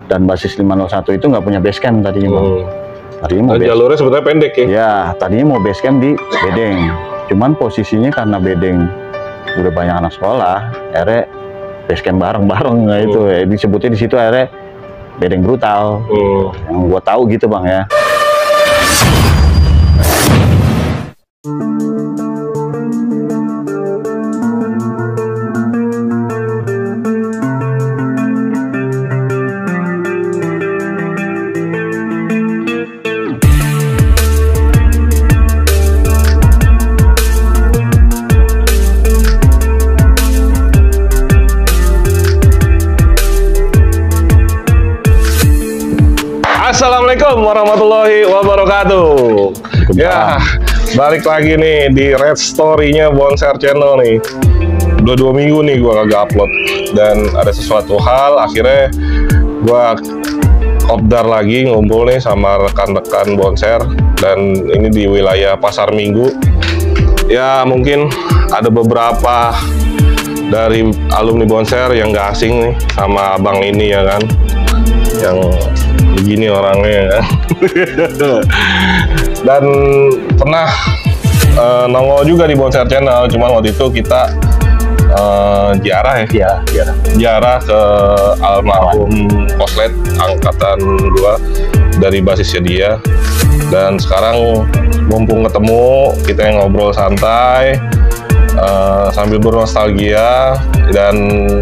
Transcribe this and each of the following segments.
Dan basis 501 itu nggak punya base camp tadinya, Bang. Tadinya mau jalurnya sebenarnya pendek ya? Ya, tadinya mau base camp di Bedeng. Cuman posisinya karena Bedeng udah banyak anak sekolah, akhirnya base camp bareng-bareng. Nah itu disebutnya di situ akhirnya Bedeng Brutal. Yang gua tahu gitu, Bang ya. Assalamualaikum warahmatullahi wabarakatuh. Ya, balik lagi nih di Red Story-nya Bonser Channel nih. Udah 2 minggu nih gua kagak upload. Dan ada sesuatu hal, akhirnya gua kopdar lagi ngumpul nih sama rekan-rekan Bonser. Dan ini di wilayah Pasar Minggu. Ya, mungkin ada beberapa dari alumni Bonser yang gak asing nih sama abang ini ya kan, yang begini orangnya kan. Dan pernah nongol juga di Bonser Channel, cuman waktu itu kita ziarah ya, ziarah ke almarhum Koslet angkatan 2 dari basisnya dia. Dan sekarang mumpung ketemu, kita yang ngobrol santai sambil bernostalgia, dan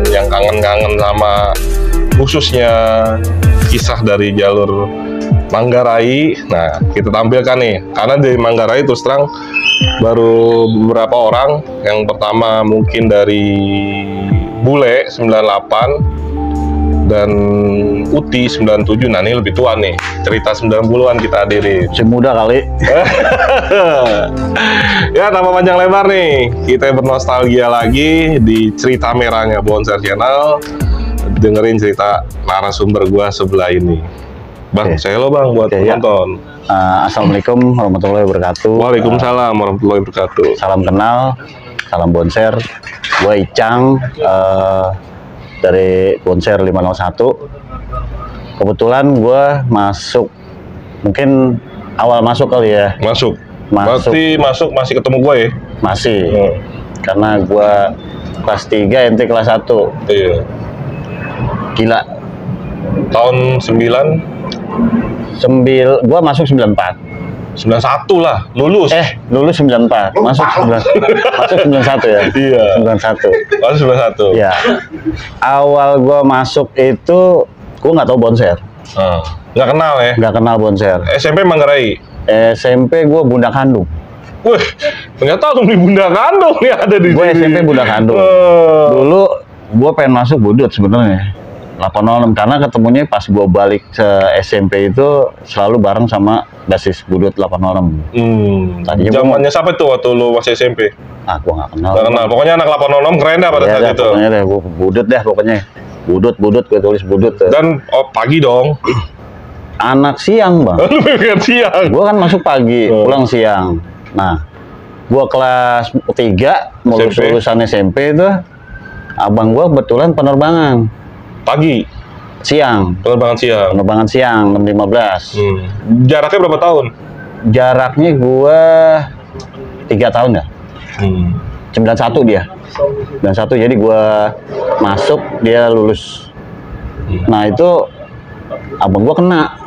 yang kangen-kangen sama khususnya kisah dari jalur Manggarai. Nah, kita tampilkan nih, karena di Manggarai terus terang baru beberapa orang. Yang pertama mungkin dari Bule 98 dan Uti 97. Nah, ini lebih tua nih, cerita 90-an kita hadirin. Masih muda kali. Ya, tanpa panjang lebar nih, kita bernostalgia lagi di cerita merahnya Bonser Channel. Dengerin cerita narasumber gua sebelah ini. Bang, saya lo bang buat penonton. Assalamualaikum warahmatullahi wabarakatuh. Waalaikumsalam warahmatullahi wabarakatuh. Salam kenal, salam Bonser. Gua Icang dari Bonser 501. Kebetulan gua masuk, mungkin awal masuk kali ya. Masuk. Berarti masih ketemu gue ya? Masih. Karena gua kelas 3, ente kelas 1. Iya. Gila. Tahun 9? Gua masuk 94. 91 lah, lulus. Lulus 94. Masuk 91 ya? Iya. 91. Masuk 91. Iya. Awal gua masuk itu, gua nggak tahu Bonser. Nggak kenal ya? Nggak kenal Bonser. SMP Manggarai? SMP gua Bunda Kandung. Wih, ternyata alumni Bunda Kandung nih ada di sini. Gue SMP Bunda Kandung. Dulu gue pengen masuk Budut sebenarnya 806, karena ketemunya pas gue balik ke SMP itu selalu bareng sama basis Budut 806. Tadinya zamannya siapa tuh waktu lu masih SMP? Gue nggak kenal. Nggak kenal. Pokoknya anak 806 keren dah pada saat itu. Pokoknya deh, gue Budut deh pokoknya. Budut, gue tulis Budut. Dan pagi dong. Anak siang bang. Siang. Gue kan masuk pagi, pulang siang. Nah, gue kelas 3 mau lulusan SMP itu, abang gue kebetulan penerbangan pagi, siang, penerbangan siang 6.15. Jaraknya berapa tahun? Jaraknya gue 3 tahun ya. 91 dia, 91, jadi gue masuk, dia lulus. Nah itu abang gue kena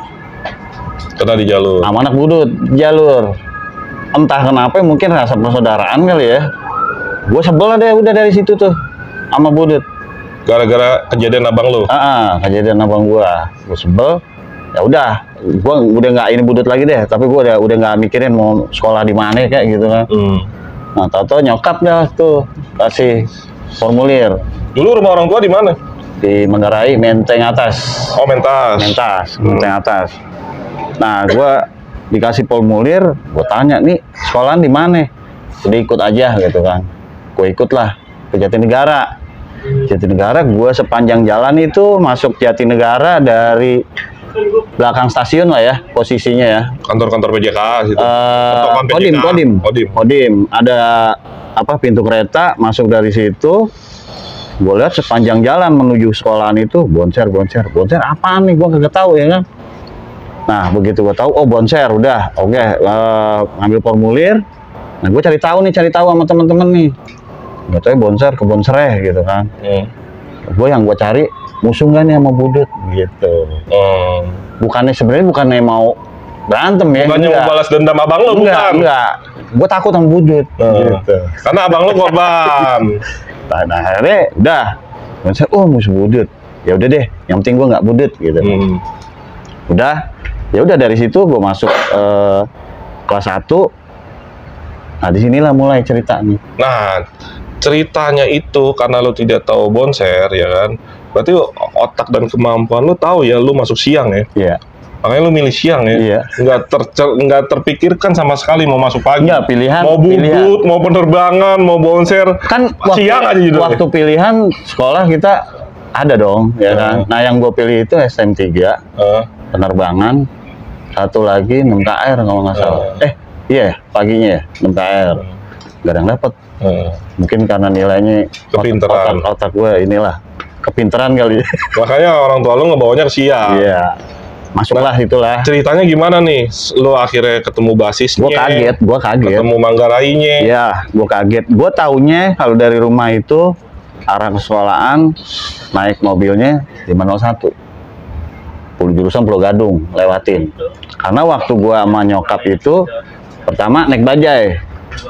di jalur sama anak Budut jalur. Entah kenapa, mungkin rasa persaudaraan kali ya. Gue sebel deh udah dari situ tuh sama Budut. Gara-gara kejadian abang lu? Kejadian abang gue sebel. Ya udah, gue udah nggak ini Budut lagi deh. Tapi gue udah nggak mikirin mau sekolah di mana kayak gitu kan. Nah, tahu-tahu nyokap dah tuh kasih formulir. Dulu rumah orang tua di mana? Di Manggarai, Menteng Atas. Oh, Menteng Atas. Nah, gue dikasih formulir, gue tanya nih sekolahan di mana? Udah ikut aja gitu kan. Gue ikutlah ke Jatinegara. Gue sepanjang jalan itu masuk Jatinegara dari belakang stasiun lah ya posisinya ya. Kantor-kantor PJK gitu. Kodim. Ada pintu kereta, masuk dari situ. Gue lihat sepanjang jalan menuju sekolahan itu bonser apaan nih? Gue kagak tahu ya kan. Nah begitu gue tahu, oh bonser, udah, oke, ngambil formulir. Nah gue cari tahu sama temen-temen nih. Gak tau bonser ke bonsereh gitu kan. Gue yang gue cari musuh nggak nih sama Budut gitu. Bukannya mau berantem ya. Bukannya mau balas dendam abang lo, bukan? Enggak. Gue takut sama Budut. Gitu. Karena abang lo korban. Nah akhirnya udah, musuh Budut. Ya udah deh, yang penting gue nggak Budut gitu. Udah, ya udah dari situ gue masuk kelas 1. Nah disinilah mulai cerita nih. Nah ceritanya itu karena lo tidak tahu bonser ya kan, berarti otak dan kemampuan lo tahu ya lo masuk siang ya. Iya. Makanya lo milih siang ya. Iya. Nggak terpikirkan sama sekali mau masuk pagi. Enggak, pilihan. Mau bubut, mau penerbangan, mau bonser. Kan siang aja judulnya. Waktu pilihan sekolah kita ada dong, ya kan. Nah yang gue pilih itu STM 3, penerbangan, satu lagi 6 KR kalau nggak salah. Iya, paginya ya 6 KR. Gak ada yang dapet. Mungkin karena nilainya kepinteran. Otak gue inilah kepinteran kali. Makanya orang tua lo ngebawanya ke siang. Iya. Masuklah itulah. Ceritanya gimana nih? Lo akhirnya ketemu basisnya. Gue kaget. Ketemu Manggarainya. Iya, gue kaget. Gue taunya kalau dari rumah itu arah ke sekolahan naik mobilnya 501. Jurusan Pulau Gadung lewatin. Karena waktu gue sama nyokap itu pertama naik bajai.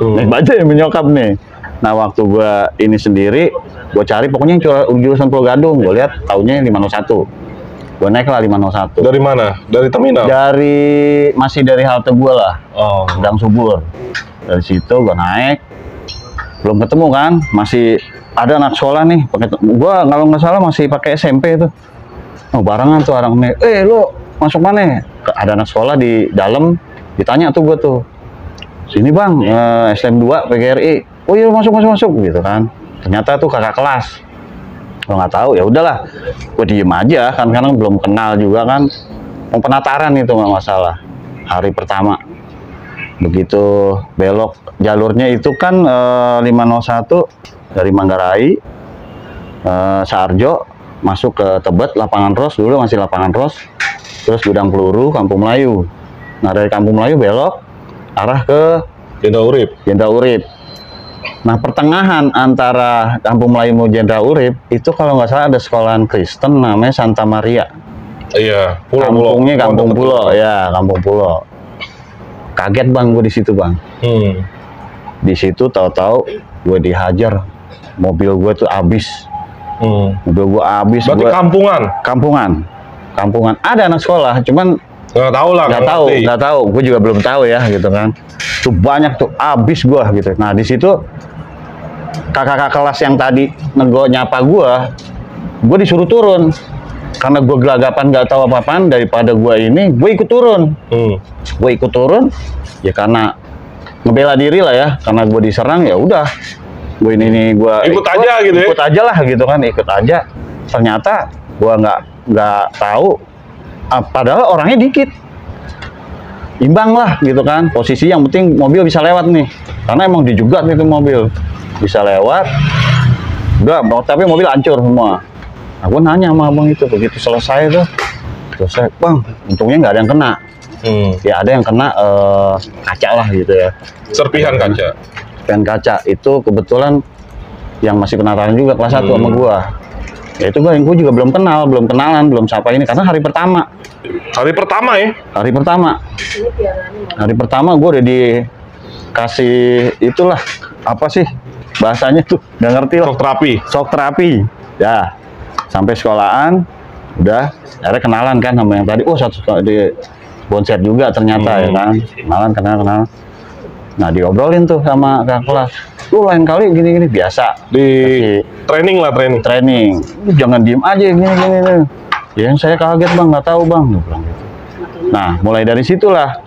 Naik bajai menyokap nih. Nah waktu gue ini sendiri, gue cari pokoknya jurusan Pulau Gadung. Gue lihat taunya 501. Gue naik lah 501. Dari mana? Dari terminal? Masih dari halte gue lah. Gang Subur. Dari situ gue naik. Belum ketemu kan? Masih ada anak sekolah nih. Gue kalau nggak salah masih pakai SMP tuh. Oh barengan tuh orang nih. Lo masuk mana? Ada anak sekolah di dalam. Ditanya tuh gue tuh. Sini bang, STM 2 PGRI. Oh iya masuk gitu kan. Ternyata tuh kakak kelas. Kalau nggak tahu ya udahlah, gue diem aja kan karena belum kenal juga kan. Mau penataran itu nggak masalah. Hari pertama begitu belok jalurnya itu kan 501 dari Manggarai, Sarjo masuk ke Tebet, Lapangan Ros dulu masih Lapangan Ros, terus Gudang Peluru, Kampung Melayu. Nah dari Kampung Melayu belok arah ke Jenderal Urip. Nah pertengahan antara Kampung Melayu mau Jenderal Urip itu kalau nggak salah ada sekolahan Kristen namanya Santa Maria. Iya. Kampungnya Kampung Pulo, ya Kampung Pulo. Kaget bang gue di situ bang. Di situ tahu-tahu gue dihajar, mobil gue tuh habis. Mobil gue habis. Berarti kampungan. Ada anak sekolah, cuman nggak tahu lah. Nggak tahu. Gue juga belum tahu ya gitu kan. Tuh banyak tuh habis gue gitu. Nah di situ kakak kelas yang tadi nyapa gue disuruh turun karena gue gelagapan nggak tahu apa-apaan. Daripada gue ikut turun. Gue ikut turun ya karena ngebela diri lah ya, karena gue diserang ya udah gue ikut aja gitu ya. Ikut aja lah gitu kan, ikut aja. Ternyata gue nggak tahu padahal orangnya dikit. Imbang lah gitu kan, posisi yang penting mobil bisa lewat nih, karena emang dijugat itu mobil bisa lewat. Udah, tapi mobil hancur semua. Aku nanya sama abang itu, begitu selesai bang, untungnya nggak ada yang kena. Ya ada yang kena kaca lah gitu ya. Serpihan kaca. Serpihan kaca itu kebetulan yang masih penataran juga kelas 1 sama gua. Ya itu gue juga belum kenalan, belum sapa ini karena hari pertama. Hari pertama ya? Hari pertama gue udah dikasih itulah apa sih bahasanya tuh nggak ngerti lah. Shock terapi. Ya sampai sekolahan udah akhirnya kenalan kan sama yang tadi. Satu di bonset juga ternyata ya kan. Kenalan. Nah diobrolin tuh sama kakak kelas. Lu lain kali gini biasa training. Jangan diem aja gini. Ya saya kaget bang, nggak tahu bang. Nah mulai dari situlah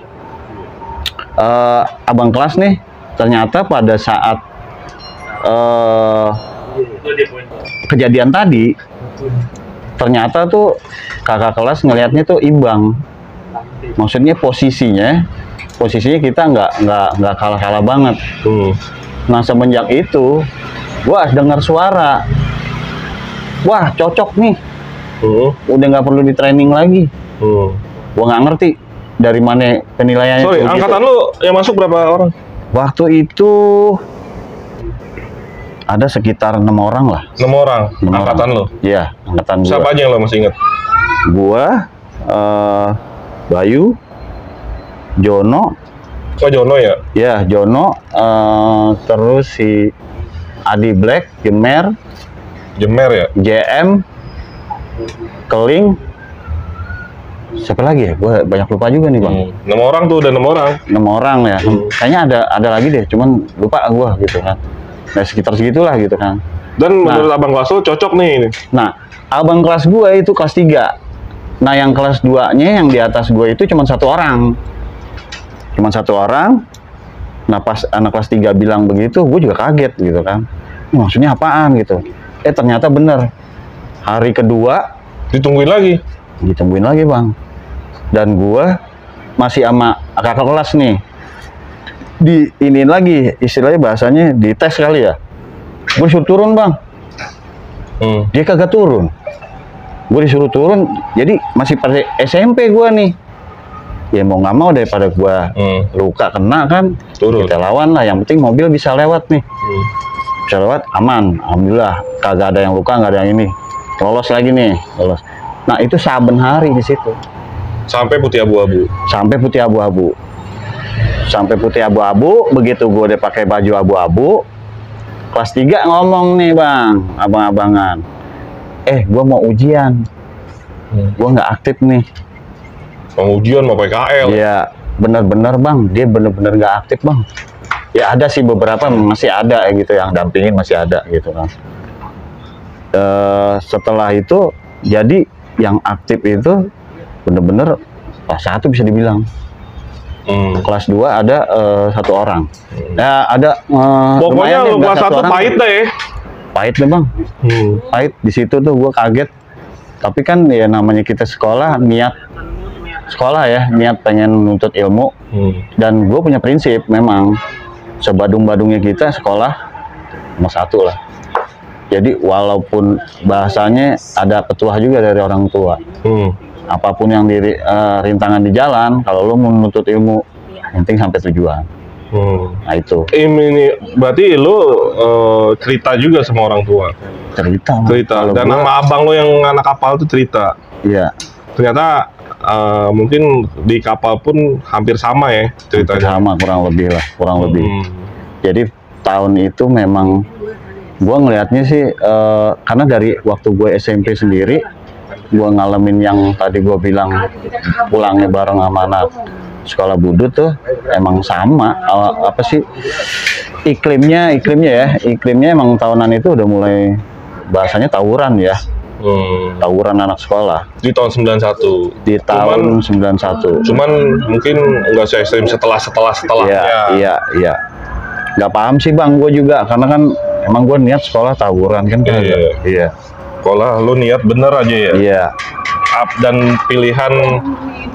abang kelas nih ternyata pada saat kejadian tadi ternyata tuh kakak kelas ngelihatnya tuh imbang. Maksudnya posisinya kita nggak kalah banget. Nah semenjak itu gua dengar suara wah cocok nih, udah nggak perlu di training lagi. Gua nggak ngerti dari mana penilaiannya. Sorry, angkatan lu yang masuk berapa orang? Waktu itu ada sekitar 6 orang lah. 6 orang. Angkatan lu? Iya, angkatan gua. Siapa aja yang lo masih inget? Gua, Bayu, Jono. Oh, Jono ya? Ya, Jono, terus si Adi Black, Jemer ya? JM, Keling, siapa lagi ya? Gue banyak lupa juga nih bang. 6 orang tuh, udah 6 orang. 6 orang ya. Kayaknya ada lagi deh, cuman lupa gue gitu kan. Nah sekitar segitulah gitu kan. Dan menurut abang kelas lo cocok nih. Nah, abang kelas gue itu kelas 3. Nah yang kelas 2-nya yang di atas gue itu cuma 1 orang. Cuma 1 orang. Nah pas anak kelas 3 bilang begitu, gue juga kaget gitu kan. Maksudnya apaan gitu. Ternyata bener. Hari kedua ditungguin lagi bang. Dan gua masih sama kakak kelas nih, diinin lagi, istilahnya bahasanya dites kali ya. Gue disuruh turun bang. Dia kagak turun. Gue disuruh turun, jadi masih pada SMP gua nih. Ya mau nggak mau daripada gua luka kena kan, turun. Kita lawan lah. Yang penting mobil bisa lewat nih. Bisa lewat aman, alhamdulillah. Kagak ada yang luka, nggak ada yang ini. Lolos lagi nih, lolos. Nah itu saben hari di situ. Sampai putih abu-abu. Sampai putih abu-abu. Sampai putih abu-abu. Begitu gue udah pakai baju abu-abu, kelas 3 ngomong nih bang, abang-abangan. Gue mau ujian. Gue nggak aktif nih. Mau ujian mau PKL? Iya, bener-bener bang. Dia bener-bener nggak aktif bang. Ya ada sih beberapa masih ada gitu yang dampingin masih ada gitu kan. Setelah itu jadi yang aktif itu bener-bener kelas 1 bisa dibilang. Kelas 2 ada 1 orang. Ya ada pokoknya lu kelas 1 pahit deh. Pahit nih bang. Pahit di situ tuh gue kaget. Tapi kan ya namanya kita sekolah, niat sekolah ya, niat pengen nuntut ilmu. Dan gue punya prinsip memang sebadung-badungnya kita sekolah nomor 1 lah. Jadi walaupun bahasanya ada petuah juga dari orang tua. Apapun yang rintangan di jalan, kalau lo menuntut ilmu, penting sampai tujuan. Nah itu. Ini berarti lo cerita juga sama orang tua. Cerita. Dan sama abang lo yang anak kapal tuh cerita. Iya. Ternyata mungkin di kapal pun hampir sama ya ceritanya. Sama kurang lebih lah, kurang lebih. Jadi tahun itu memang gue ngelihatnya sih karena dari waktu gue SMP sendiri gue ngalamin yang tadi gue bilang pulangnya bareng sama anak sekolah budut tuh emang sama apa sih iklimnya emang tahunan itu udah mulai bahasanya tawuran ya. Tawuran anak sekolah di tahun 91. Di tahun 91. Cuman mungkin nggak se ekstrim setelahnya. Iya. Nggak paham sih bang, gue juga karena kan emang gue niat sekolah tawuran kan. Iya. Sekolah lu niat bener aja ya. Iya. Dan pilihan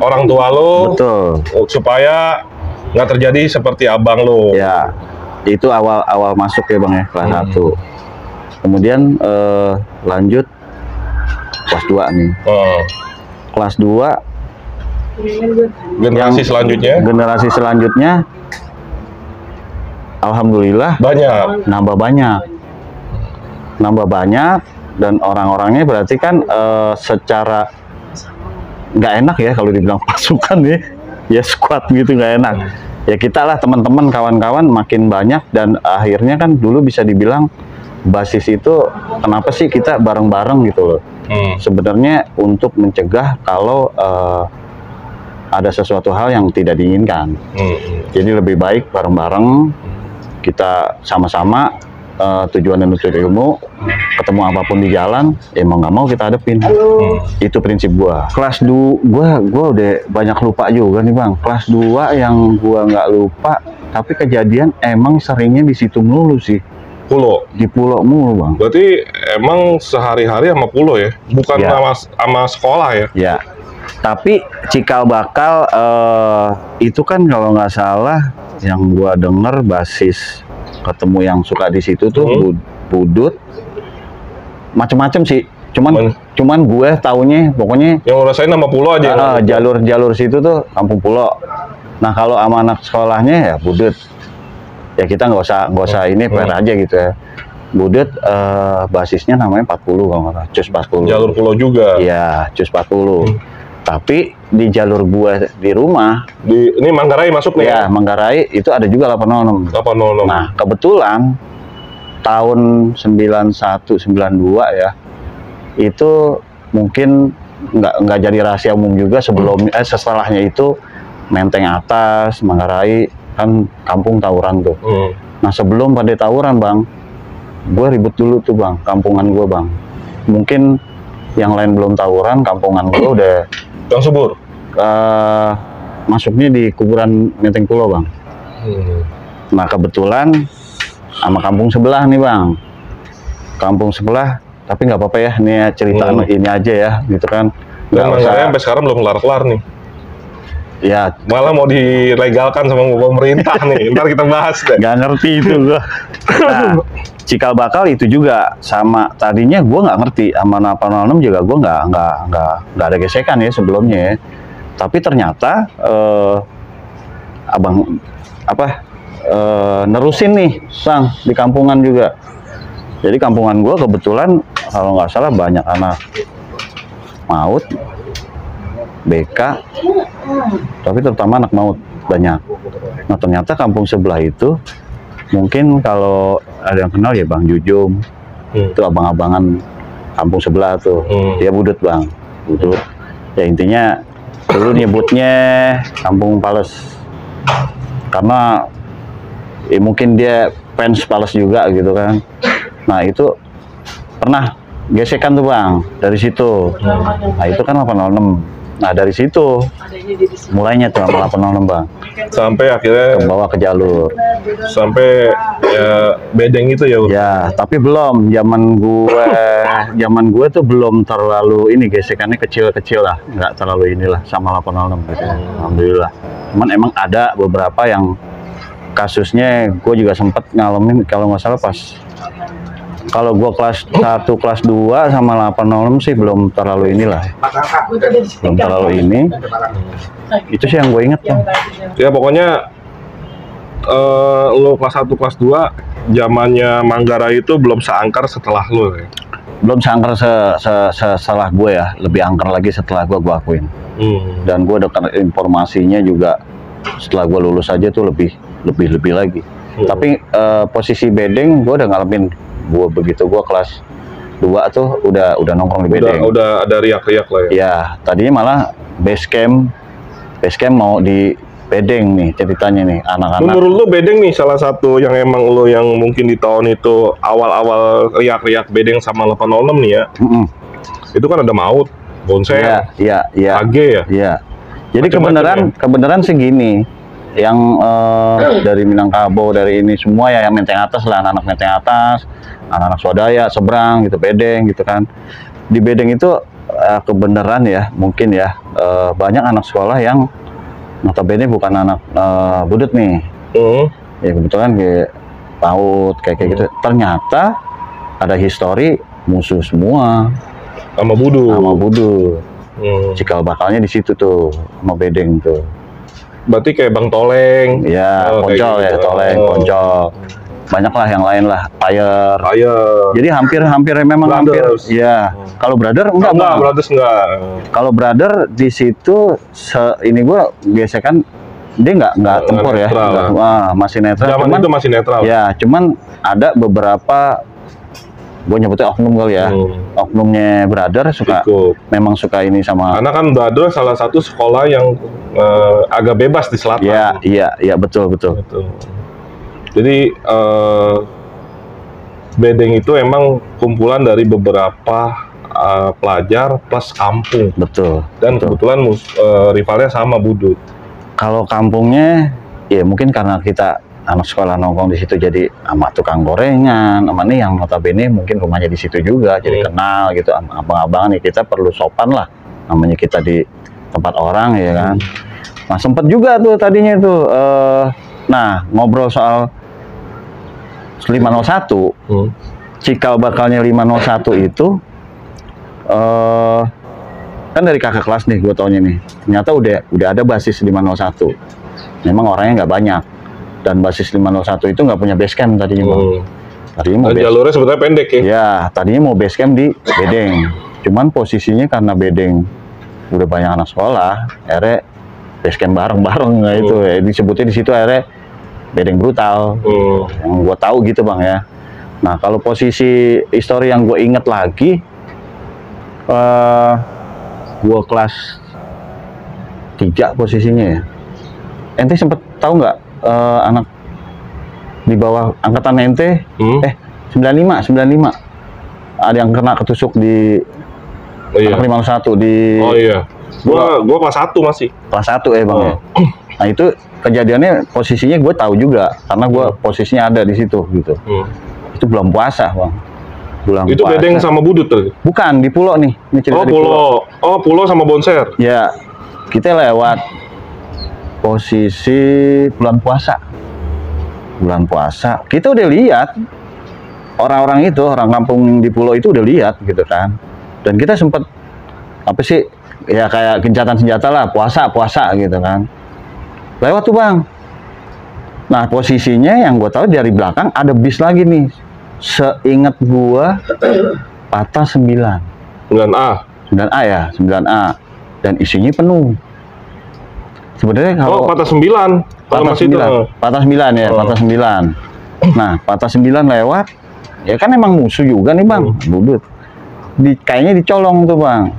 orang tua lo. Betul. Supaya nggak terjadi seperti abang lo. Ya. Itu awal masuk ya bang ya kelas 1. Kemudian lanjut kelas 2 nih. Kelas 2 generasi selanjutnya alhamdulillah nambah banyak dan orang-orangnya berarti kan secara nggak enak ya kalau dibilang pasukan ya squad gitu nggak enak. Ya kita lah teman-teman kawan-kawan makin banyak dan akhirnya kan dulu bisa dibilang basis itu kenapa sih kita bareng-bareng gitu loh. Sebenarnya untuk mencegah kalau ada sesuatu hal yang tidak diinginkan. Jadi lebih baik bareng-bareng kita sama-sama tujuan dan nuntut ilmu, ketemu apapun di jalan, mau nggak mau kita hadepin. Itu prinsip gua. Kelas 2 gua udah banyak lupa juga nih bang. Kelas 2 yang gua nggak lupa, tapi kejadian emang seringnya di situ mulu sih. Di pulau mulu bang. Berarti emang sehari-hari sama pulau ya, bukan sama sekolah ya? Ya. Tapi cikal bakal itu kan kalau nggak salah yang gua denger basis ketemu yang suka di situ tuh budut macem-macem sih Cuman gue taunya pokoknya yang lo rasain nama pulau aja. Jalur situ tuh Kampung Pulo. Nah kalau sama anak sekolahnya ya Budut. Ya kita nggak usah ini fair aja gitu ya. Budut basisnya namanya 40 kalau nggak salah, Cus 40. Jalur pulau juga. Iya, Cus 40. Tapi di jalur gue di rumah ini Manggarai masuk nih ya? Manggarai itu ada juga 806. Nah, kebetulan tahun 91 92 ya. Itu mungkin nggak jadi rahasia umum juga setelahnya itu Menteng Atas, Manggarai kan kampung tawuran tuh. Nah, sebelum pada tawuran, Bang, gue ribut dulu tuh, Bang, kampungan gue, Bang. Mungkin yang lain belum tawuran, kampungan gue udah yang subur. Masuknya di kuburan Menteng Pulo, Bang. Nah, kebetulan sama kampung sebelah nih, Bang. Kampung sebelah, tapi nggak apa-apa ya, ini cerita ini aja ya, gitu kan. Dan Manggarai sampai sekarang belum kelar-kelar nih. Ya, malah mau dilegalkan sama pemerintah nih. Ntar kita bahas deh. Nggak ngerti itu gua. Nah, cikal bakal itu juga sama. Tadinya gua nggak ngerti sama 806 juga gua nggak ada gesekan ya sebelumnya ya. Tapi ternyata nerusin nih, Bang, di kampungan juga. Jadi kampungan gua kebetulan kalau nggak salah banyak anak maut, BK, tapi terutama anak maut banyak. Nah, ternyata kampung sebelah itu mungkin kalau ada yang kenal ya Bang Jujum, itu abang-abangan kampung sebelah tuh. Dia Budut, Bang, Budut. Ya intinya dulu nyebutnya Kampung Pales karena mungkin dia fans Pales juga gitu kan. Nah, itu pernah gesekan tuh, Bang, dari situ. Nah, itu kan 806. Nah, dari situ mulainya tuh sama 806, Bang. Sampai akhirnya ke bawah ke jalur. Sampai ya bedeng itu ya. Ya, tapi belum. Zaman gue tuh belum terlalu ini, gesekannya kecil-kecil lah. Nggak terlalu inilah sama 806 gitu. Alhamdulillah. Cuman emang ada beberapa yang kasusnya gue juga sempet ngalamin, kalau nggak salah pas kalau gue kelas 1, kelas 2 sama 806 sih belum terlalu inilah. Belum terlalu ini. Itu sih yang gue inget, Bang. Ya pokoknya lo kelas 1, kelas 2 zamannya Manggarai itu belum seangker setelah lo ya? Belum seangker setelah gue ya. Lebih angker lagi setelah gue akuin. Dan gue dapat informasinya juga setelah gue lulus aja tuh lebih lagi. Tapi posisi bedeng gue udah ngalamin. Gue begitu gue kelas 2 tuh udah nongkrong di bedeng. Udah ada riak-riak lah ya. Ya, tadinya malah base camp mau di bedeng nih ceritanya nih anak-anak. Menurut lu bedeng nih salah satu yang emang lu yang mungkin di tahun itu awal-awal riak-riak bedeng sama 806 nih ya. Itu kan ada maut, bonseng, iya. AG ya. Iya. Jadi kebenaran segini. Yang dari Minangkabau, dari ini semua ya, yang Menteng Atas lah, anak-anak Menteng Atas, anak-anak Swadaya, seberang gitu, bedeng gitu kan. Di bedeng itu kebenaran ya, mungkin ya, banyak anak sekolah yang notabene bukan anak Budut nih. Ya kebetulan kayak PAUD kayak gitu. Ternyata ada histori musuh semua sama Budut. Cikal bakalnya di situ tuh sama bedeng tuh. Berarti kayak Bang Toleng. Ya, Poncol ya, Toleng, Poncol. Banyak lah yang lain lah, Fire. Jadi hampir memang Brothers. hampir. Ya, kalau Brother enggak, Bang. Brothers enggak. Kalau Brother di situ ini gua gesekan dia enggak tempur ya. Masih netral. Zaman itu masih netral. Ya, cuman ada beberapa gue nyebutnya oknum kali ya. Oknumnya Brother memang suka ini sama. Karena kan Brother salah satu sekolah yang agak bebas di selatan. Iya, betul. Jadi bedeng itu emang kumpulan dari beberapa pelajar plus kampung. Betul. Dan kebetulan rivalnya sama Budut. Kalau kampungnya ya mungkin karena kita anak sekolah nongkrong di situ, jadi sama tukang gorengan, sama nih yang notabene mungkin rumahnya di situ juga, jadi kenal gitu, abang-abangan nih, kita perlu sopan lah, namanya kita di tempat orang ya kan. Nah sempet juga tuh tadinya tuh, nah ngobrol soal 501, cikal bakalnya 501 itu kan dari kakak kelas nih gue taunya nih, ternyata udah ada basis 501. Memang orangnya nggak banyak, dan basis 501 itu nggak punya base camp tadinya bang. Tadinya mau jalurnya sebetulnya pendek ya? Ya, tadinya mau base camp di Bedeng, cuman posisinya karena Bedeng udah banyak anak sekolah, akhirnya base camp bareng-bareng itu ya, disebutnya di situ akhirnya Bedeng Brutal. Yang gue tahu gitu bang ya. Nah kalau posisi histori yang gue inget lagi, gue kelas 3 posisinya ya. Ente sempet tahu nggak anak di bawah angkatan ente? 95 ada yang kena ketusuk di anak 501 di. Oh iya. Gua kelas 1 masih. Kelas 1 ya bang ya. Nah itu kejadiannya posisinya gue tahu juga karena gue posisinya ada di situ gitu. Itu bulan puasa bang. Itu puasa. Bedeng sama Budut tadi? Bukan, di Pulo nih. Ini cerita di Pulo. Oh Pulo sama Bonser. Ya, kita lewat posisi bulan puasa. Bulan puasa, kita udah lihat orang-orang itu, orang kampung di Pulo itu udah lihat gitu kan. Dan kita sempet apa sih? Ya kayak gencatan senjata lah, puasa gitu kan. Lewat tuh bang. Nah posisinya yang gue tahu dari belakang ada bis lagi nih. Seingat gua patah 9A ya, 9A, dan isinya penuh. Sebenarnya kalau patah 9, patah 9 ya, patah 9. Nah, patah 9 lewat, ya kan emang musuh juga nih bang, Budut. Kayaknya dicolong tuh bang,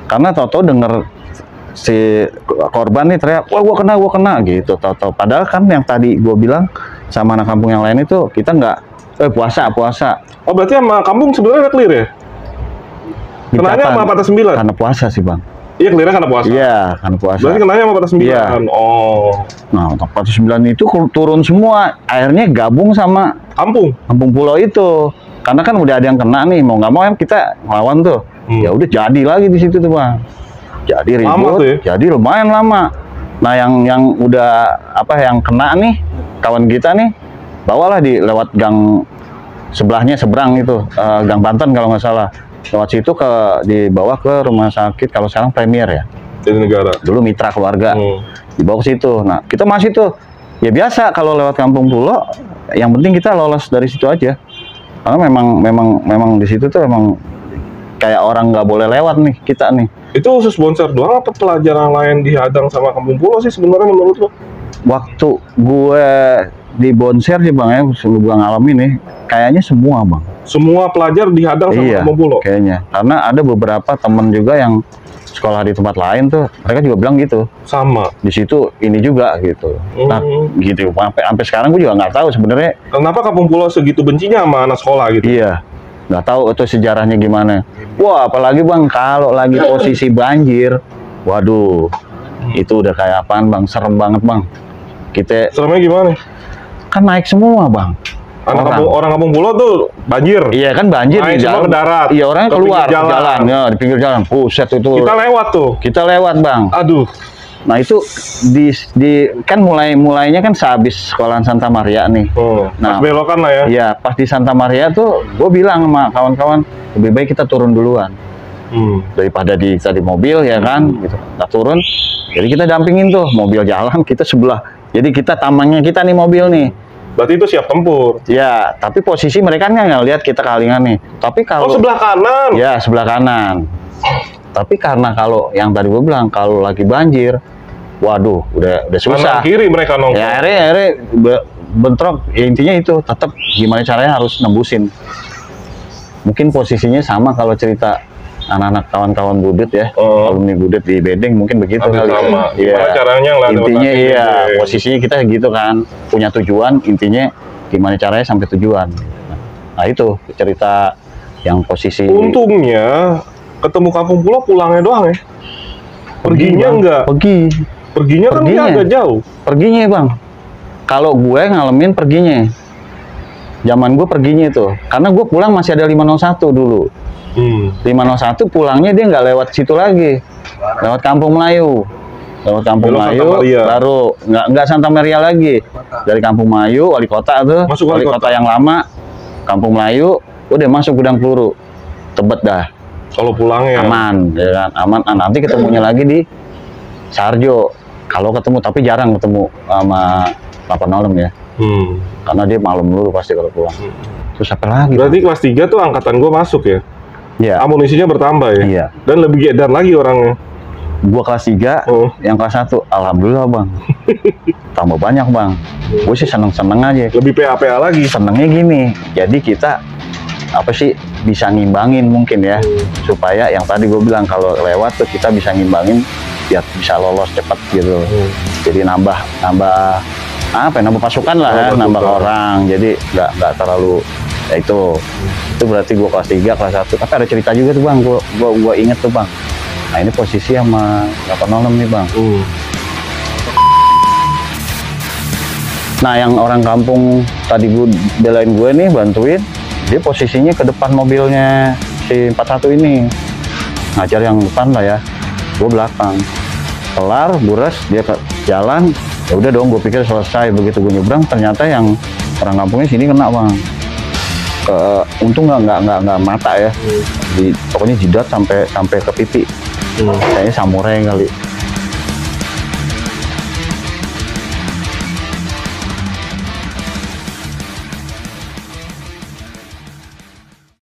karena tau-tau denger si korban nih teriak, wah gua kena gitu, tau-tau. Padahal kan yang tadi gua bilang sama anak kampung yang lain itu kita nggak puasa. Oh berarti sama kampung sebenarnya udah clear ya? Kenanya sama patah 9? Karena puasa sih bang. Iya clearnya karena puasa? Iya karena puasa. Berarti kenanya sama patah 9? Iya. Oh. Nah patah 9 itu turun semua, akhirnya gabung sama kampung Pulau itu. Karena kan udah ada yang kena nih, mau nggak mau kan kita ngelawan tuh. Ya udah jadi lagi di situ tuh bang. Jadi ribut, ya? Jadi lumayan lama. Nah yang udah yang kena nih kawan kita nih, bawalah lewat gang sebelahnya, seberang itu Gang Banten kalau nggak salah, lewat situ dibawa ke rumah sakit, kalau sekarang Premier ya, Jatinegara, dulu Mitra Keluarga, dibawa ke situ. Nah kita masih tuh ya biasa kalau lewat Kampung Pulo, yang penting kita lolos dari situ aja, karena memang di situ tuh emang kayak orang nggak boleh lewat nih kita nih. Itu khusus Bonser doang apa pelajaran lain dihadang sama Kampung Pulo sih sebenarnya menurut lo? Waktu gue di Bonser sih bang ya, sebelum gue ngalamin nih, kayaknya semua bang. Semua pelajar dihadang sama Kampung Pulo? Kayaknya, karena ada beberapa temen juga yang sekolah di tempat lain tuh, mereka juga bilang gitu. Sama. Di situ ini juga gitu. Nah gitu, sampai sekarang gue juga nggak tahu sebenarnya. Kenapa Kampung Pulo segitu bencinya sama anak sekolah gitu? Iya, nggak tahu itu sejarahnya gimana. Wah apalagi bang, kalau lagi posisi banjir, waduh, itu udah kayak apaan bang, serem banget bang. Kita seremnya gimana? Kan naik semua bang. Orang Kampung Pulo tuh banjir. Iya kan banjir naik di semua ke darat. Iya orangnya keluar ke jalan, ya di pinggir jalan. Buset itu. Kita lewat tuh. Kita lewat bang. Aduh. Nah itu kan mulainya kan sehabis sekolahan Santa Maria nih. Nah pas belokan lah ya. Iya pas di Santa Maria tuh, gue bilang sama kawan-kawan lebih baik kita turun duluan. Daripada di mobil ya kan, gitu. Kita turun. Jadi kita dampingin tuh mobil jalan, kita sebelah. Jadi kita tamangnya kita nih mobil nih. Berarti itu siap tempur. Ya, tapi posisi mereka nggak lihat kita kalingan nih. Tapi kalau sebelah kanan. Ya, sebelah kanan. Tapi karena kalau yang tadi gue bilang kalau lagi banjir, waduh, udah susah. Kanan kiri mereka nongkrong. Ya, akhirnya bentrok. Ya, intinya itu tetap gimana caranya harus nembusin. Mungkin posisinya sama kalau cerita anak-anak kawan-kawan Budut ya, alumni Budut di Bedeng mungkin begitu kali. Sama. Gimana caranya intinya posisinya kita gitu kan, punya tujuan, intinya gimana caranya sampai tujuan. Nah itu cerita yang posisi. Untungnya ketemu Kampung Pulo pulangnya doang ya. Perginya enggak. Perginya kan dia agak jauh. Perginya bang. Kalau gue ngalamin perginya, zaman gue perginya itu, karena gue pulang masih ada 501 dulu. 501 pulangnya dia nggak lewat situ lagi, lewat Kampung Melayu, baru nggak Santa Maria lagi, dari Kampung Melayu wali kota tuh, wali kota yang lama, Kampung Melayu, udah masuk Gudang Peluru, Tebet dah. Kalau pulangnya aman, ya kan? Aman. Nah, nanti ketemunya lagi di Sarjo. Kalau ketemu, tapi jarang ketemu sama 806 ya. Karena dia malam dulu pasti kalau pulang. Terus apa lagi? Berarti kelas 3 tuh angkatan gue masuk ya? Iya. Amunisinya bertambah ya? Iya. Dan lebih edan lagi orangnya. Gua kelas 3, yang kelas 1, alhamdulillah bang. Tambah banyak bang. Gue sih seneng-seneng aja. Lebih PA-PA lagi. Senengnya gini, jadi kita apa sih bisa ngimbangin mungkin ya, supaya yang tadi gue bilang kalau lewat tuh kita bisa ngimbangin biar bisa lolos cepat gitu. Jadi nambah apa ya, nambah pasukan lah ya, nambah orang. Jadi nggak terlalu ya itu berarti gue kelas 3, kelas 1. Tapi ada cerita juga tuh bang, gue inget tuh bang. Nah ini posisi sama 806 nih bang. Nah yang orang kampung tadi gue belain gue nih, bantuin, dia posisinya ke depan mobilnya si 41 ini, ngajar yang depan lah ya, gue belakang. Kelar buras dia ke jalan, ya udah dong, gue pikir selesai. Begitu gue nyebrang, ternyata yang orang kampungnya sini kena bang. Untung nggak mata ya, pokoknya jidat sampai ke pipi. Kayaknya samurai kali.